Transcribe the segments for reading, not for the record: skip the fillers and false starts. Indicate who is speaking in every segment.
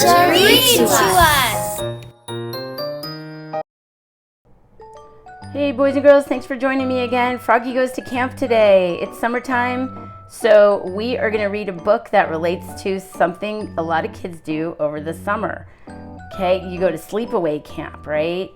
Speaker 1: Teacher, read to us!
Speaker 2: Hey boys and girls, thanks for joining me again. Froggy goes to camp today. It's summertime, so we are going to read a book that relates to something a lot of kids do over the summer. Okay, you go to sleepaway camp, right?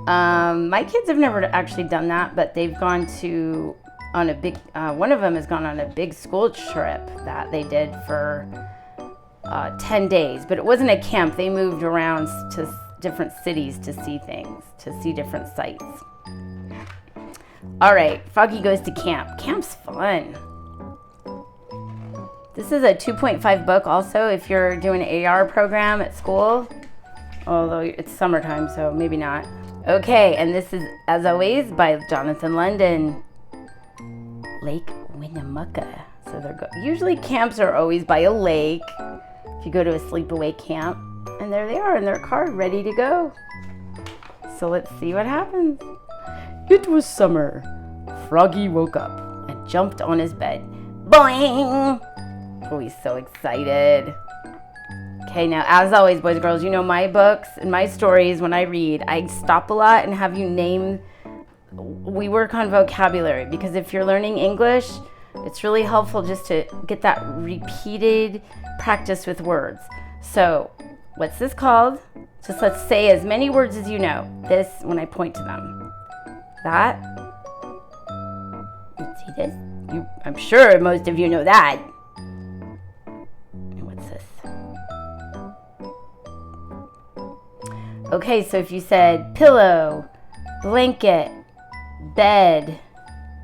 Speaker 2: My kids have never actually done that, but they've gone to on a big, one of them has gone on a big school trip that they did for 10 days, but it wasn't a camp. They moved around to different cities to see things, to see different sites. All right, Froggy goes to camp. Camp's fun. This is a 2.5 book also if you're doing an AR program at school, although it's summertime, so maybe not. Okay, and this is, as always, by Jonathan London. Lake Winnemucca. So usually camps are always by a lake. If you go to a sleepaway camp, and there they are in their car, ready to go. So let's see what happens. It was summer. Froggy woke up and jumped on his bed. Boing! Oh, he's so excited. Okay, now as always, boys and girls, you know my books and my stories, when I read, I stop a lot and have you name. We work on vocabulary because if you're learning English, it's really helpful just to get that repeated practice with words. So, what's this called? Just let's say as many words as you know. This, when I point to them. That. Let's see this. I'm sure most of you know that. And what's this? Okay, so if you said pillow, blanket, bed,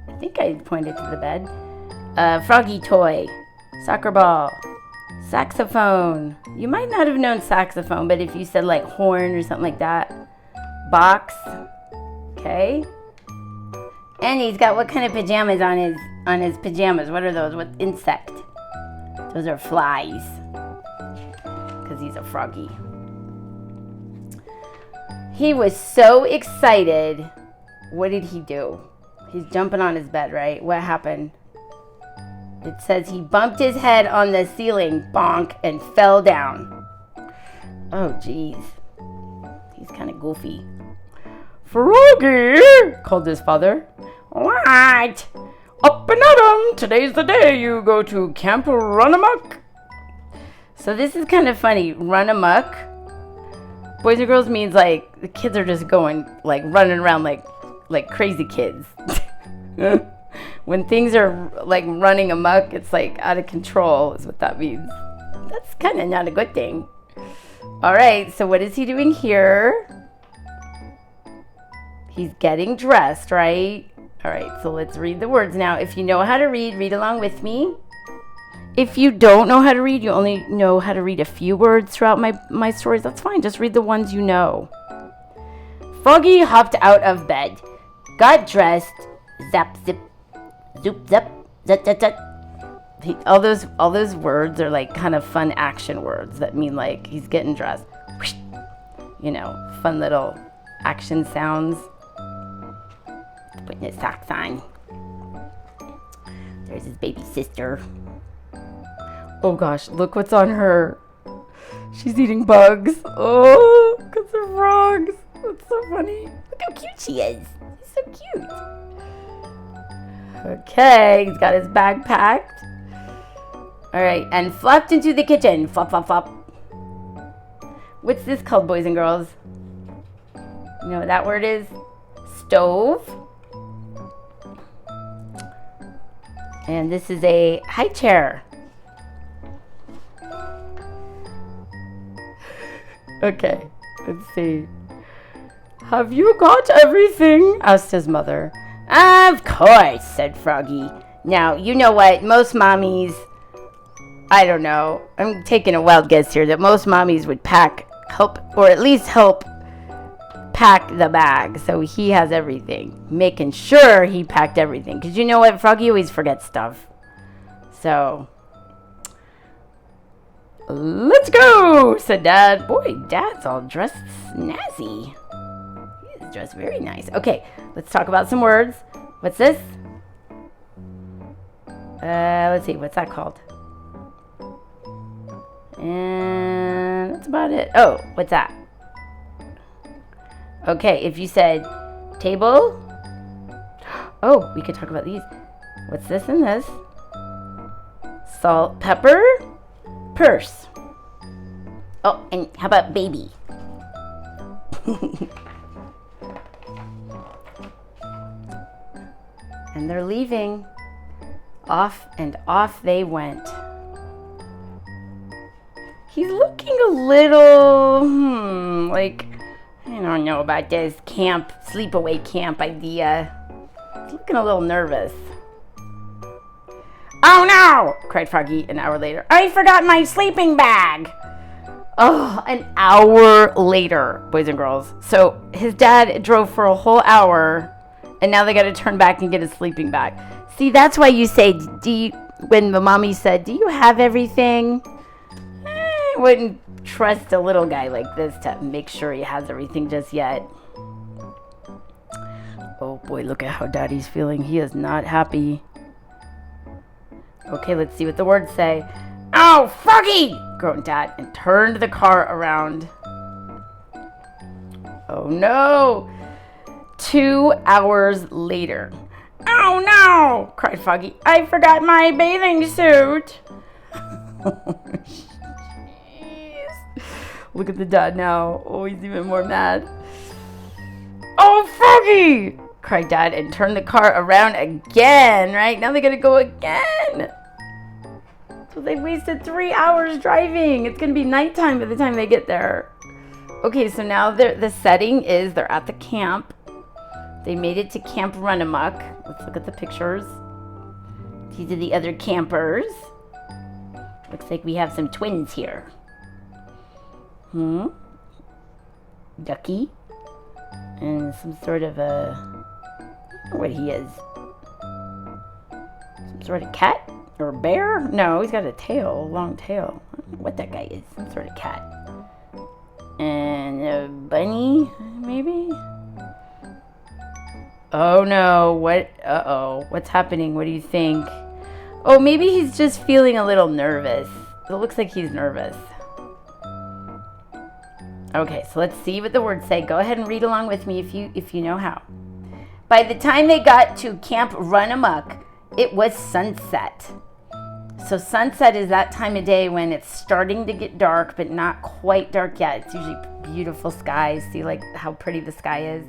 Speaker 2: I think I pointed to the bed. Froggy toy, soccer ball, saxophone. You might not have known saxophone, but if you said like horn or something like that. Box. Okay. And he's got what kind of pajamas on his pajamas? What are those? What insect? Those are flies. Because he's a froggy. He was so excited. What did he do? He's jumping on his bed, right? What happened? It says he bumped his head on the ceiling, bonk, and fell down. Oh, geez. He's kind of goofy. Froggy, called his father. What? Up and at 'em. Today's the day you go to Camp Run Amok. So this is kind of funny. Run amok. Boys and girls means like the kids are just going, like running around like crazy kids. When things are like running amok, it's like out of control is what that means. That's kind of not a good thing. All right, so what is he doing here? He's getting dressed, right? All right, so let's read the words now. If you know how to read, read along with me. If you don't know how to read, you only know how to read a few words throughout my stories, that's fine. Just read the ones you know. Froggy hopped out of bed, got dressed, zap, zip, zoop, zap, zat, zat, zat. All those words are like kind of fun action words that mean like he's getting dressed. Whoosh. You know, fun little action sounds. Putting his socks on. There's his baby sister. Oh gosh, look what's on her. She's eating bugs. Oh, because they're frogs. That's so funny. Look how cute she is. She's so cute. Okay, he's got his bag packed. All right, and flopped into the kitchen. Flop, flop, flop. What's this called, boys and girls? You know what that word is? Stove. And this is a high chair. Okay, let's see. Have you got everything? Asked his mother. Of course, said Froggy. Now, you know what? Most mommies, I don't know. I'm taking a wild guess here that most mommies would help pack the bag. So he has everything. Making sure he packed everything. Because you know what? Froggy always forgets stuff. So, let's go, said Dad. Boy, Dad's all dressed snazzy. He is dressed very nice. Okay, let's talk about some words. What's this? Let's see. What's that called? And it's a about it. Oh, what's that? Okay, if you said table. Oh, we could talk about these. What's this and this? Salt, pepper, purse. Oh, and how about baby? And they're leaving. Off and off they went. He's looking a little, like, I don't know about this sleepaway camp idea. He's looking a little nervous. Oh no! Cried Froggy an hour later. I forgot my sleeping bag! Oh, an hour later, boys and girls. So his dad drove for a whole hour, and now they got to turn back and get his sleeping bag. See, that's why you say, when the mommy said, do you have everything? I wouldn't trust a little guy like this to make sure he has everything just yet. Oh boy, look at how Daddy's feeling. He is not happy. Okay, let's see what the words say. Oh, Froggy! Groaned Dad and turned the car around. Oh no! 2 hours later. Oh no! Cried Froggy. I forgot my bathing suit. Look at the dad now. Oh, he's even more mad. Oh, Froggy! Cried Dad and turned the car around again, right? Now they gotta go again. So they wasted 3 hours driving. It's gonna be nighttime by the time they get there. Okay, so now the setting is they're at the camp. They made it to Camp Run Amok. Let's look at the pictures. These are the other campers. Looks like we have some twins here. Ducky. And some sort of a... I don't know what he is. Some sort of cat? Or a bear? No, he's got a tail, a long tail. I don't know what that guy is. Some sort of cat. And a bunny, maybe? Oh no, what? Uh-oh. What's happening? What do you think? Oh, maybe he's just feeling a little nervous. It looks like he's nervous. Okay, so let's see what the words say. Go ahead and read along with me if you know how. By the time they got to Camp Run Amok, it was sunset. So sunset is that time of day when it's starting to get dark, but not quite dark yet. It's usually beautiful skies. See like how pretty the sky is?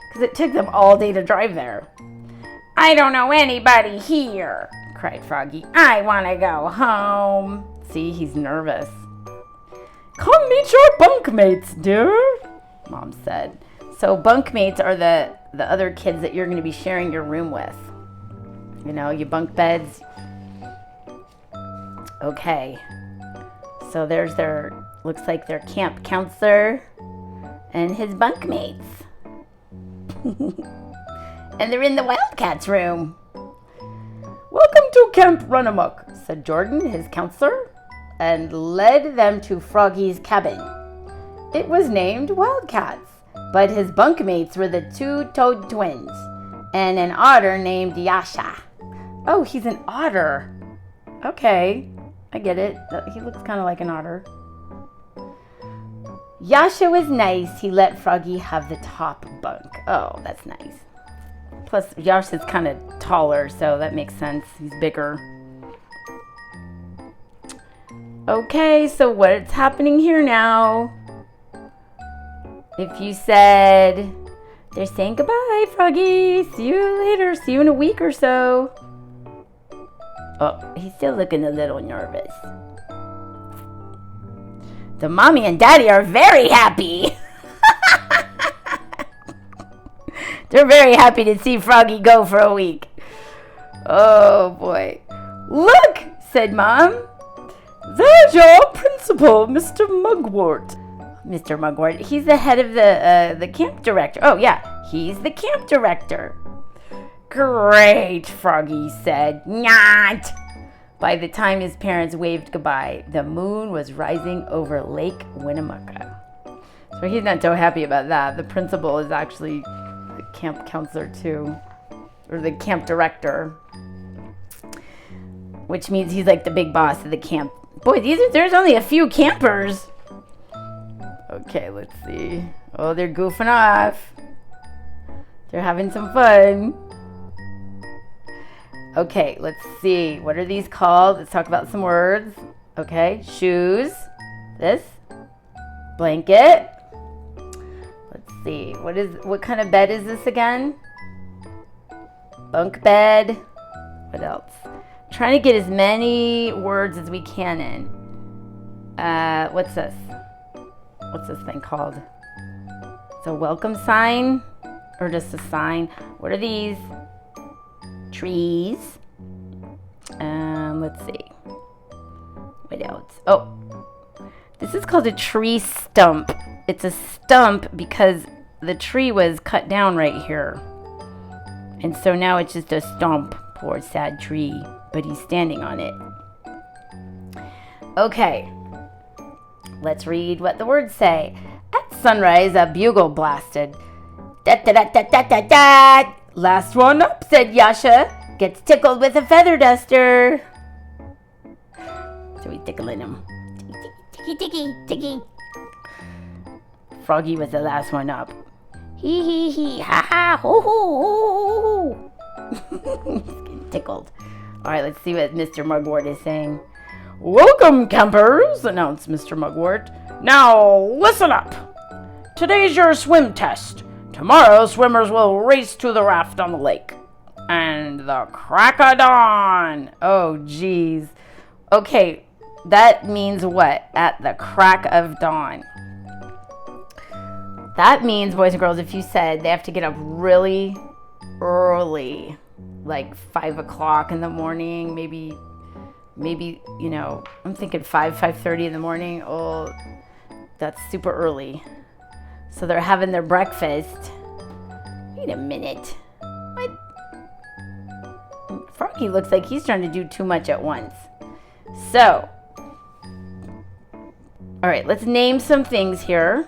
Speaker 2: Because it took them all day to drive there. I don't know anybody here, cried Froggy. I want to go home. See, he's nervous. Come meet your bunkmates, dear, Mom said. So bunkmates are the other kids that you're going to be sharing your room with. You know, your bunk beds. Okay. So there's looks like their camp counselor and his bunkmates. And they're in the Wildcats room. Welcome to Camp Run Amok, said Jordan, his counselor, and led them to Froggy's cabin. It was named Wildcats, but his bunkmates were the two-toed twins and an otter named Yasha. Oh, he's an otter. Okay, I get it. He looks kind of like an otter. Yasha was nice. He let Froggy have the top bunk. Oh, that's nice. Plus, Yasha's kind of taller, so that makes sense. He's bigger. Okay, so what's happening here now? If you said, they're saying goodbye, Froggy. See you later. See you in a week or so. Oh, he's still looking a little nervous. The mommy and daddy are very happy. They're very happy to see Froggy go for a week. Oh, boy. Look, said Mom. There's your principal, Mr. Mugwort. Mr. Mugwort, he's the head of the camp director. Oh, yeah, he's the camp director. Great, Froggy said. Not. By the time his parents waved goodbye, the moon was rising over Lake Winnemucca. So he's not so happy about that. The principal is actually the camp counselor too, or the camp director, which means he's like the big boss of the camp. Boy, there's only a few campers. Okay, let's see. Oh, they're goofing off. They're having some fun. Okay, let's see. What are these called? Let's talk about some words. Okay, shoes. This. Blanket. Let's see. What kind of bed is this again? Bunk bed. What else? Trying to get as many words as we can in. What's this? What's this thing called? It's a welcome sign or just a sign? What are these? Trees. Let's see. What else? Oh, this is called a tree stump. It's a stump because the tree was cut down right here. And so now it's just a stump. Poor sad tree, but he's standing on it. Okay. Let's read what the words say. At sunrise, a bugle blasted. Da-da-da-da-da-da-da. Last one up, said Yasha. Gets tickled with a feather duster. So he's tickling him.
Speaker 1: Ticky, ticky, ticky.
Speaker 2: Froggy was the last one up. Hee hee hee, ha ha, ho ho ho ho. He's getting tickled. All right, let's see what Mr. Mugwort is saying. Welcome, campers, announced Mr. Mugwort. Now, listen up. Today's your swim test. Tomorrow, swimmers will race to the raft on the lake. And the crack of dawn. Oh, geez. Okay, that means what? At the crack of dawn. That means, boys and girls, if you said they have to get up really early, like 5 o'clock in the morning, maybe, I'm thinking 5:30 in the morning. Oh, that's super early. So they're having their breakfast. Wait a minute. What? Froggy looks like he's trying to do too much at once. So, all right, let's name some things here.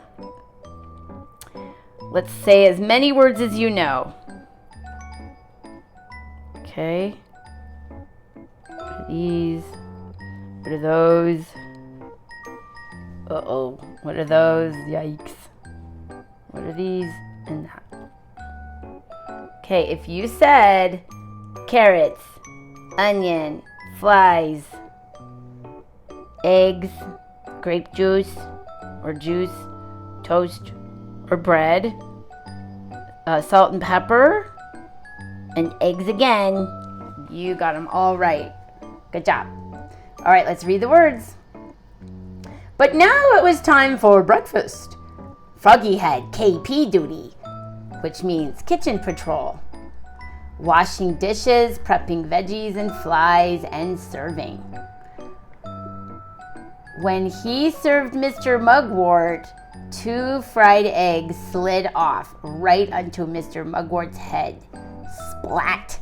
Speaker 2: Let's say as many words as you know. Okay. What are these? What are those? Uh-oh. What are those? Yikes. What are these? And that. Okay, if you said carrots, onion, flies, eggs, grape juice, or juice, toast, or bread, salt and pepper, and eggs again, you got them all right. Good job. All right, let's read the words. But now it was time for breakfast. Froggy had KP duty, which means kitchen patrol. Washing dishes, prepping veggies and flies, and serving. When he served Mr. Mugwort, 2 fried eggs slid off right onto Mr. Mugwort's head. Splat!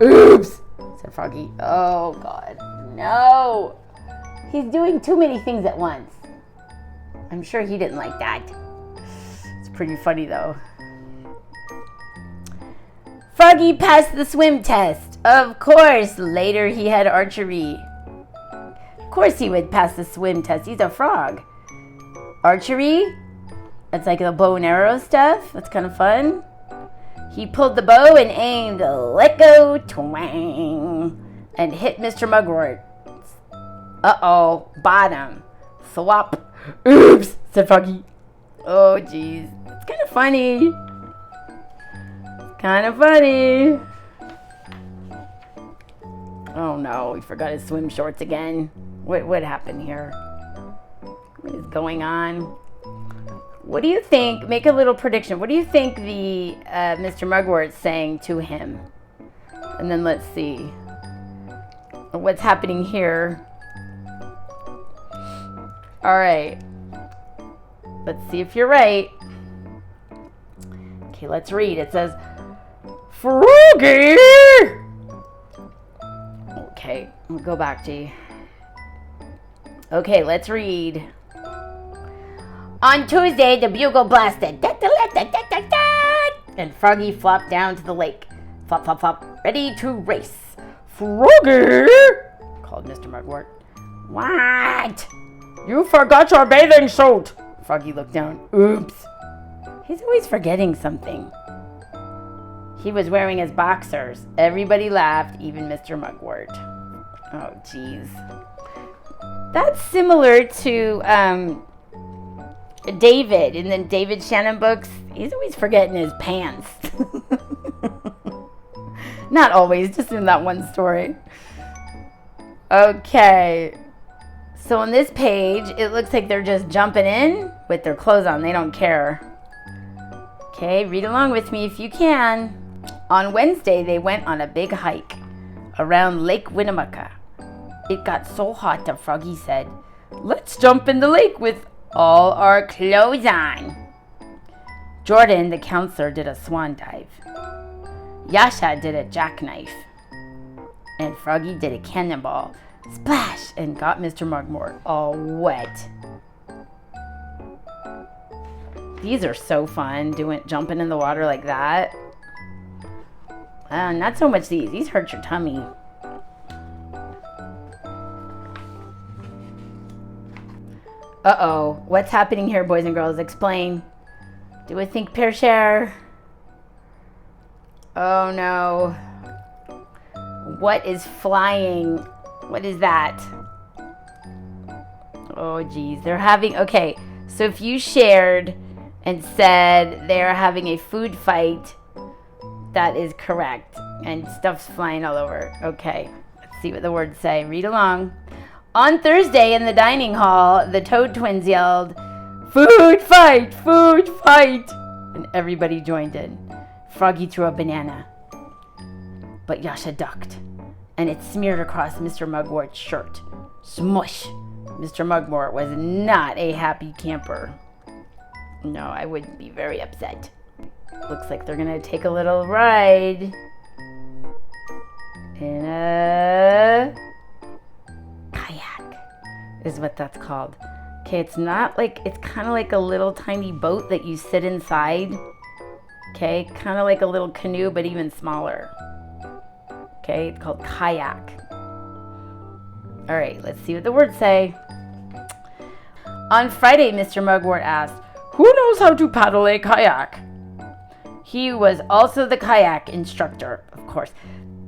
Speaker 2: Oops! Said Froggy. Oh, God. No! He's doing too many things at once. I'm sure he didn't like that. It's pretty funny, though. Froggy passed the swim test. Of course. Later, he had archery. Of course he would pass the swim test. He's a frog. Archery? That's like the bow and arrow stuff. That's kind of fun. He pulled the bow and aimed. Let go, twang. And hit Mr. Mugwort. Uh-oh. Bottom. Thwop. Oops, said Froggy. Oh, jeez. It's kind of funny. Kind of funny. Oh, no. He forgot his swim shorts again. What happened here? What is going on? What do you think? Make a little prediction. What do you think the Mr. Mugwort's saying to him? And then let's see what's happening here. All right. Let's see if you're right. Okay, let's read. It says, Froggy! Okay, we'll go back to you. Okay, let's read. On Tuesday, the bugle blasted. And Froggy flopped down to the lake. Flop, flop, flop. Ready to race. Froggy! Called Mr. Mugwort. What? You forgot your bathing suit. Froggy looked down. Oops. He's always forgetting something. He was wearing his boxers. Everybody laughed, even Mr. Mugwort. Oh, jeez. That's similar to David in the David Shannon books. He's always forgetting his pants. Not always, just in that one story. Okay. So on this page, it looks like they're just jumping in with their clothes on. They don't care. Okay, read along with me if you can. On Wednesday, they went on a big hike around Lake Winnemucca. It got so hot that Froggy said, "Let's jump in the lake with all our clothes on." Jordan, the counselor, did a swan dive. Yasha did a jackknife. And Froggy did a cannonball. Splash! And got Mr. Mugwort all wet. These are so fun, jumping in the water like that. Not so much these. These hurt your tummy. Uh-oh. What's happening here, boys and girls? Explain. Do a think, pair, share. Oh, no. What is flying? What is that? Oh, geez. They're having... Okay, so if you shared and said they're having a food fight, that is correct. And stuff's flying all over. Okay, let's see what the words say. Read along. On Thursday in the dining hall, the Toad twins yelled, "Food fight! Food fight!" And everybody joined in. Froggy threw a banana. But Yasha ducked, and it smeared across Mr. Mugwort's shirt. Smush! Mr. Mugwort was not a happy camper. No, I would be very upset. Looks like they're gonna take a little ride in a kayak, is what that's called. Okay, it's not like, it's kind of like a little tiny boat that you sit inside. Okay, kind of like a little canoe, but even smaller. Okay, it's called kayak. All right, let's see what the words say. On Friday, Mr. Mugwort asked, "Who knows how to paddle a kayak?" He was also the kayak instructor, of course.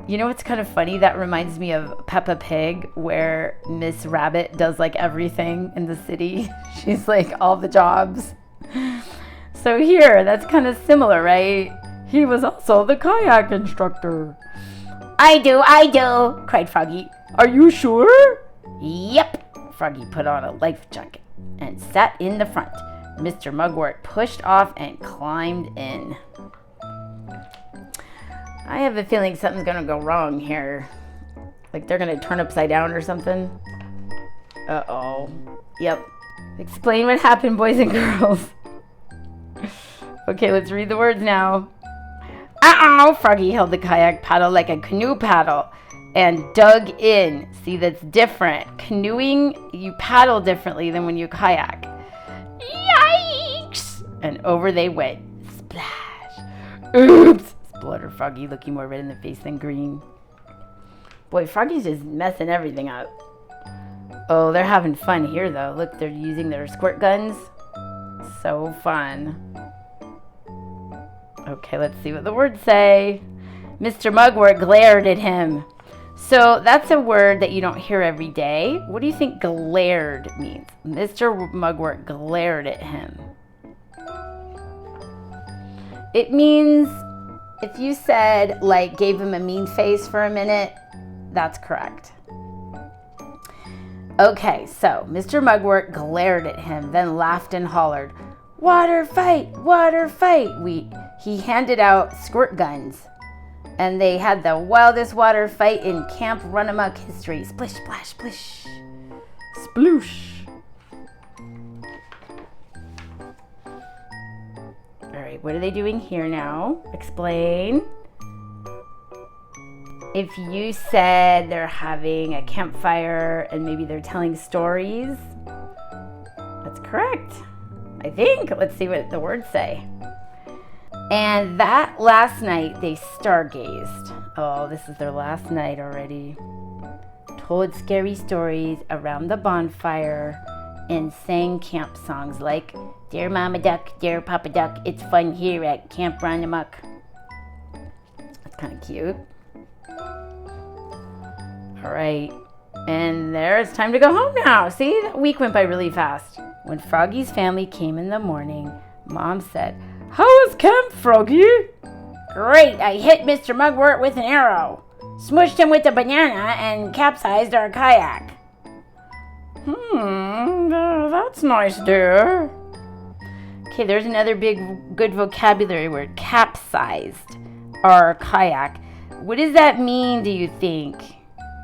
Speaker 2: You know what's kind of funny? That reminds me of Peppa Pig, where Miss Rabbit does like everything in the city. She's like all the jobs. So here, that's kind of similar, right? He was also the kayak instructor. I do, cried Froggy. Are you sure? Yep. Froggy put on a life jacket and sat in the front. Mr. Mugwort pushed off and climbed in. I have a feeling something's gonna go wrong here. Like they're gonna turn upside down or something. Uh-oh. Yep. Explain what happened, boys and girls. Okay, let's read the words now. Uh-oh! Froggy held the kayak paddle like a canoe paddle and dug in. See, that's different. Canoeing, you paddle differently than when you kayak. Yikes! And over they went. Splash! Oops! Spluttered Froggy, looking more red in the face than green. Boy, Froggy's just messing everything up. Oh, they're having fun here, though. Look, they're using their squirt guns. So fun. Okay, let's see what the words say. Mr. Mugwort glared at him. So that's a word that you don't hear every day. What do you think glared means? Mr. Mugwort glared at him. It means if you said, like, gave him a mean face for a minute, that's correct. Okay, so Mr. Mugwort glared at him, then laughed and hollered, "Water fight! Water fight!" He handed out squirt guns, and they had the wildest water fight in Camp Runamuck history. Splish, splash, splish. Sploosh. All right, what are they doing here now? Explain. If you said they're having a campfire and maybe they're telling stories, that's correct, I think. Let's see what the words say. And that last night they stargazed. Oh, this is their last night already. Told scary stories around the bonfire and sang camp songs like Dear Mama Duck, Dear Papa Duck, it's fun here at Camp Run Amok. That's kind of cute. All right, and it's time to go home now. See, that week went by really fast. When Froggy's family came in the morning, Mom said, "How was camp, Froggy?" "Great, I hit Mr. Mugwort with an arrow, smushed him with a banana, and capsized our kayak." That's nice, dear. Okay, there's another good vocabulary word, capsized our kayak. What does that mean, do you think?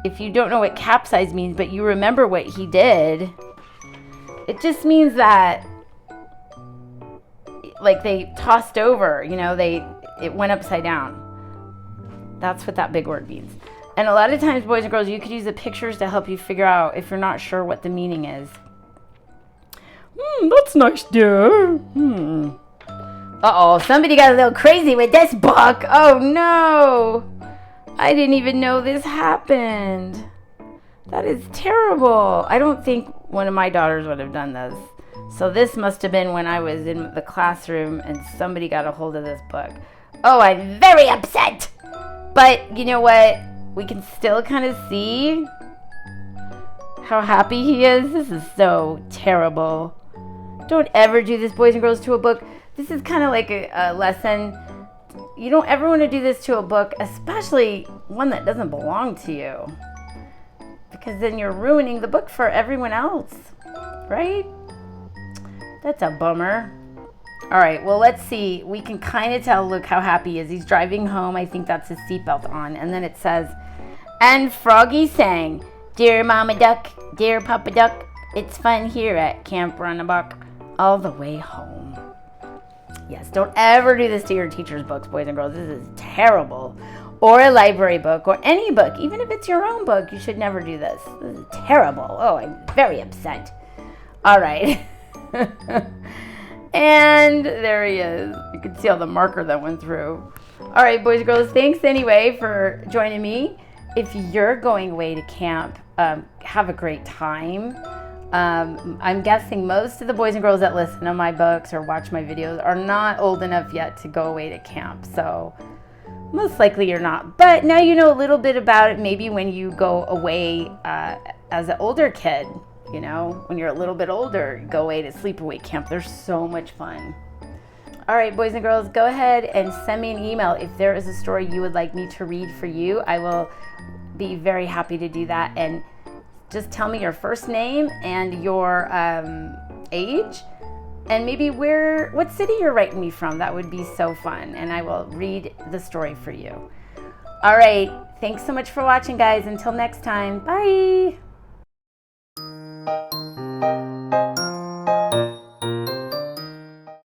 Speaker 2: If you don't know what capsize means, but you remember what he did, it just means that, like, they tossed over, it went upside down. That's what that big word means. And a lot of times, boys and girls, you could use the pictures to help you figure out if you're not sure what the meaning is. That's nice, dear. Uh-oh, somebody got a little crazy with this book. Oh, no. I didn't even know this happened. That is terrible. I don't think one of my daughters would have done this. So this must have been when I was in the classroom and somebody got a hold of this book. Oh, I'm very upset. But you know what? We can still kind of see how happy he is. This is so terrible. Don't ever do this, boys and girls, to a book. This is kind of like a lesson. You don't ever want to do this to a book, especially one that doesn't belong to you. Because then you're ruining the book for everyone else, right? That's a bummer. All right, well, let's see. We can kind of tell, look how happy he is. He's driving home. I think that's his seatbelt on. And then it says, and Froggy sang, Dear Mama Duck, Dear Papa Duck, it's fun here at Camp Run Amok, all the way home. Yes, don't ever do this to your teacher's books, boys and girls. This is terrible. Or a library book, or any book. Even if it's your own book, you should never do this. This is terrible. Oh, I'm very upset. All right. And there he is. You can see all the marker that went through. All right, boys and girls, thanks anyway for joining me. If you're going away to camp, have a great time. I'm guessing most of the boys and girls that listen to my books or watch my videos are not old enough yet to go away to camp. So most likely you're not. But now you know a little bit about it. Maybe when you go away as an older kid, when you're a little bit older, go away to sleepaway camp. They're so much fun. All right, boys and girls, go ahead and send me an email if there is a story you would like me to read for you. I will be very happy to do that. And just tell me your first name and your age, and maybe what city you're writing me from. That would be so fun, and I will read the story for you. All right, thanks so much for watching, guys. Until next time, bye.